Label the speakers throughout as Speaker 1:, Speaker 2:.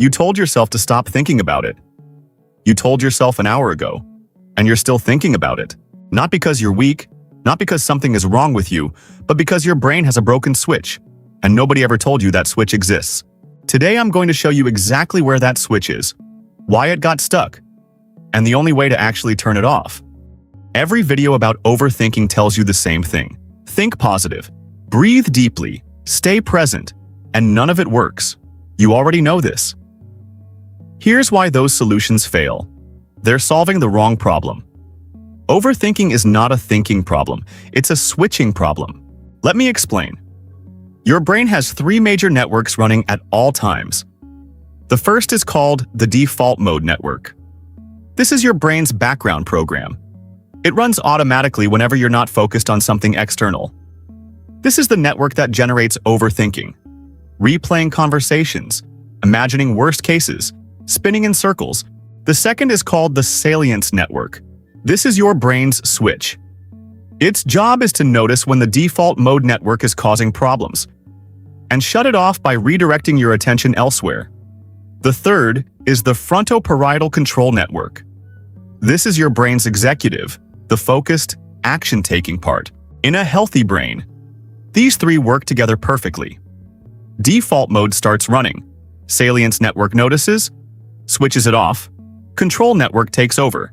Speaker 1: You told yourself to stop thinking about it. You told yourself an hour ago, and you're still thinking about it. Not because you're weak, not because something is wrong with you, but because your brain has a broken switch, and nobody ever told you that switch exists. Today I'm going to show you exactly where that switch is, why it got stuck, and the only way to actually turn it off. Every video about overthinking tells you the same thing. Think positive, breathe deeply, stay present, and none of it works. You already know this. Here's why those solutions fail. They're solving the wrong problem. Overthinking is not a thinking problem, it's a switching problem. Let me explain. Your brain has three major networks running at all times. The first is called the default mode network. This is your brain's background program. It runs automatically whenever you're not focused on something external. This is the network that generates overthinking, replaying conversations, imagining worst cases, spinning in circles. The second is called the salience network. This is your brain's switch. Its job is to notice when the default mode network is causing problems and shut it off by redirecting your attention elsewhere. The third is the frontoparietal control network. This is your brain's executive, the focused, action-taking part. In a healthy brain, these three work together perfectly. Default mode starts running. Salience network notices, switches it off. Control network takes over.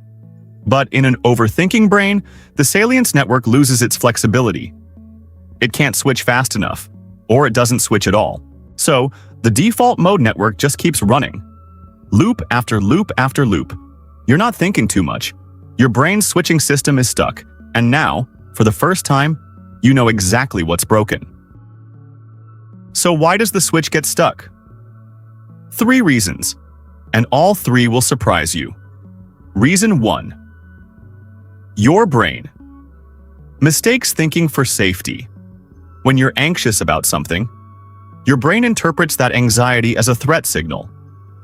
Speaker 1: But in an overthinking brain, the salience network loses its flexibility. It can't switch fast enough, or it doesn't switch at all. So, the default mode network just keeps running. Loop after loop after loop. You're not thinking too much. Your brain's switching system is stuck, and now, for the first time, you know exactly what's broken. So why does the switch get stuck? 3 reasons, and all 3 will surprise you. Reason 1. Your brain mistakes thinking for safety. When you're anxious about something, your brain interprets that anxiety as a threat signal.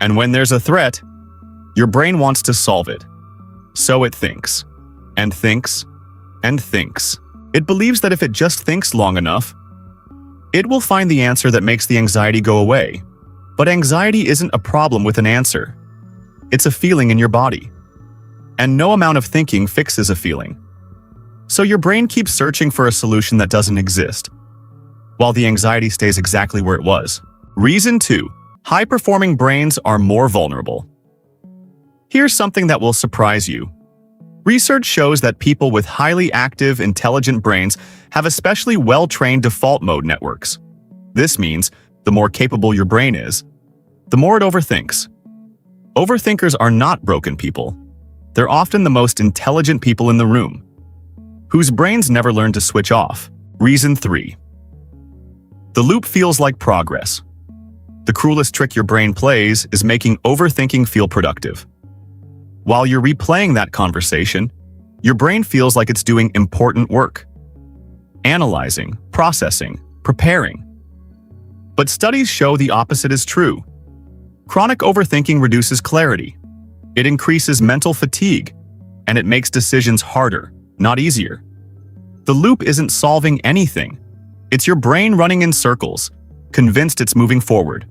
Speaker 1: And when there's a threat, your brain wants to solve it. So it thinks, and thinks, and thinks. It believes that if it just thinks long enough, it will find the answer that makes the anxiety go away. But anxiety isn't a problem with an answer. It's a feeling in your body. And no amount of thinking fixes a feeling. So your brain keeps searching for a solution that doesn't exist, while the anxiety stays exactly where it was. Reason 2. High-performing brains are more vulnerable. Here's something that will surprise you. Research shows that people with highly active, intelligent brains have especially well-trained default mode networks. This means the more capable your brain is, the more it overthinks. Overthinkers are not broken people. They're often the most intelligent people in the room, whose brains never learn to switch off. Reason 3. The loop feels like progress. The cruelest trick your brain plays is making overthinking feel productive. While you're replaying that conversation, your brain feels like it's doing important work. Analyzing, processing, preparing. But studies show the opposite is true. Chronic overthinking reduces clarity. It increases mental fatigue, and it makes decisions harder, not easier. The loop isn't solving anything. It's your brain running in circles, convinced it's moving forward.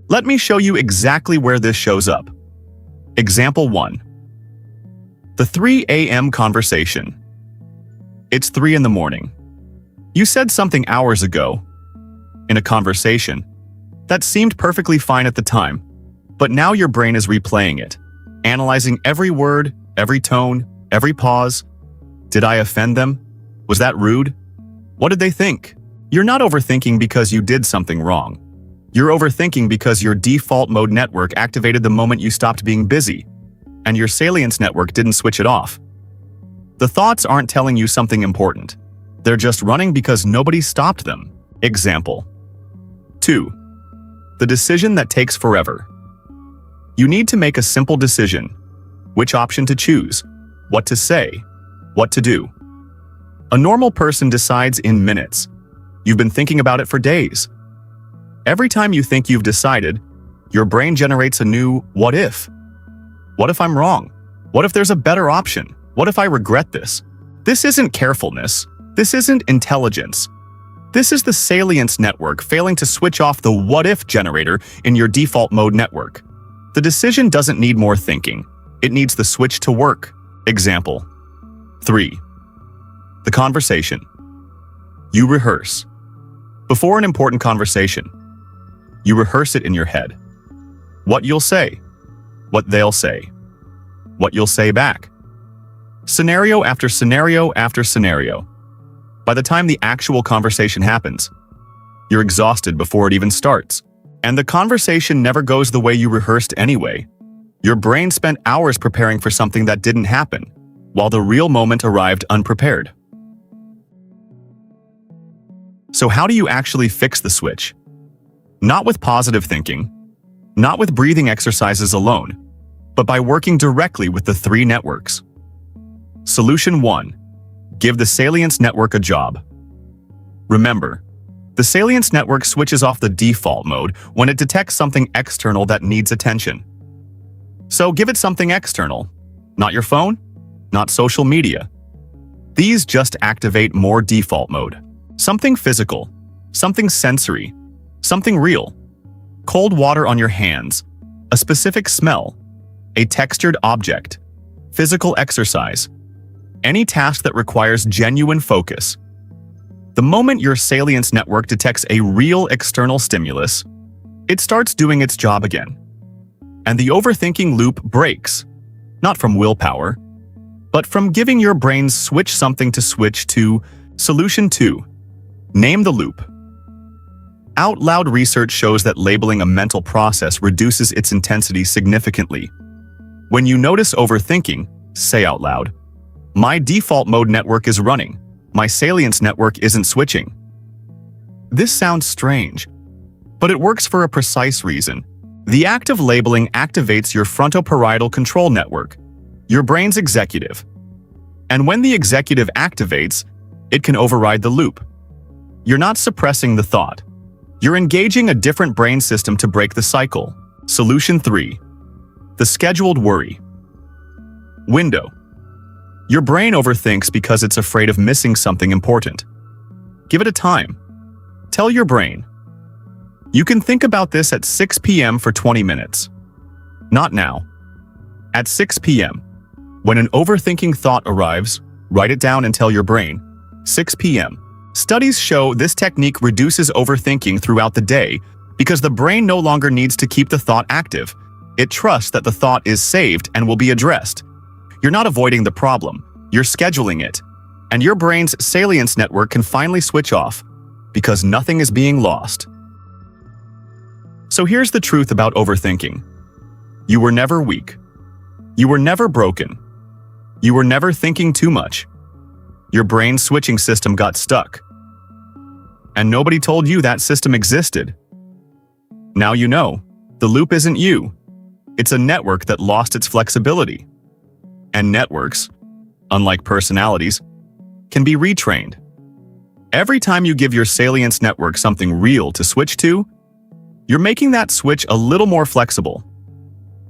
Speaker 1: Let me show you exactly where this shows up. Example 1. The 3 a.m. conversation. It's 3 in the morning. You said something hours ago, in a conversation, that seemed perfectly fine at the time, but now your brain is replaying it, analyzing every word, every tone, every pause. Did I offend them? Was that rude? What did they think? You're not overthinking because you did something wrong. You're overthinking because your default mode network activated the moment you stopped being busy, and your salience network didn't switch it off. The thoughts aren't telling you something important. They're just running because nobody stopped them. Example 2. The decision that takes forever. You need to make a simple decision. Which option to choose, what to say, what to do. A normal person decides in minutes. You've been thinking about it for days. Every time you think you've decided, your brain generates a new what if. What if I'm wrong? What if there's a better option? What if I regret this? This isn't carefulness. This isn't intelligence. This is the salience network failing to switch off the what-if generator in your default mode network. The decision doesn't need more thinking. It needs the switch to work. Example 3. The conversation. You rehearse. Before an important conversation, you rehearse it in your head. What you'll say, what they'll say, what you'll say back. Scenario after scenario after scenario. By the time the actual conversation happens, you're exhausted before it even starts. And the conversation never goes the way you rehearsed anyway. Your brain spent hours preparing for something that didn't happen, while the real moment arrived unprepared. So how do you actually fix the switch? Not with positive thinking, not with breathing exercises alone, but by working directly with the 3 networks. Solution 1. Give the salience network a job. Remember, the salience network switches off the default mode when it detects something external that needs attention. So give it something external. Not your phone, not social media. These just activate more default mode. Something physical, something sensory, something real. Cold water on your hands, a specific smell, a textured object, physical exercise. Any task that requires genuine focus. The moment your salience network detects a real external stimulus, it starts doing its job again. And the overthinking loop breaks, not from willpower, but from giving your brain something to switch to. Solution 2. Name the loop. Out loud research shows that labeling a mental process reduces its intensity significantly. When you notice overthinking, say out loud, "My default mode network is running. My salience network isn't switching." This sounds strange, but it works for a precise reason. The act of labeling activates your frontoparietal control network, your brain's executive. And when the executive activates, it can override the loop. You're not suppressing the thought. You're engaging a different brain system to break the cycle. Solution 3. The scheduled worry. Window. Your brain overthinks because it's afraid of missing something important. Give it a time. Tell your brain, "You can think about this at 6 p.m. for 20 minutes. Not now." At 6 p.m., when an overthinking thought arrives, write it down and tell your brain, 6 p.m. Studies show this technique reduces overthinking throughout the day because the brain no longer needs to keep the thought active. It trusts that the thought is saved and will be addressed. You're not avoiding the problem, you're scheduling it. And your brain's salience network can finally switch off because nothing is being lost. So here's the truth about overthinking. You were never weak. You were never broken. You were never thinking too much. Your brain's switching system got stuck. And nobody told you that system existed. Now you know, the loop isn't you. It's a network that lost its flexibility. And networks, unlike personalities, can be retrained. Every time you give your salience network something real to switch to, you're making that switch a little more flexible,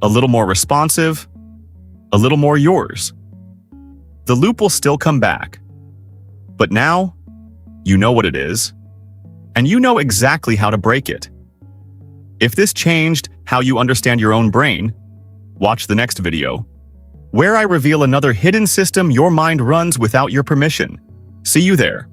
Speaker 1: a little more responsive, a little more yours. The loop will still come back. But now, you know what it is, and you know exactly how to break it. If this changed how you understand your own brain, watch the next video, where I reveal another hidden system your mind runs without your permission. See you there.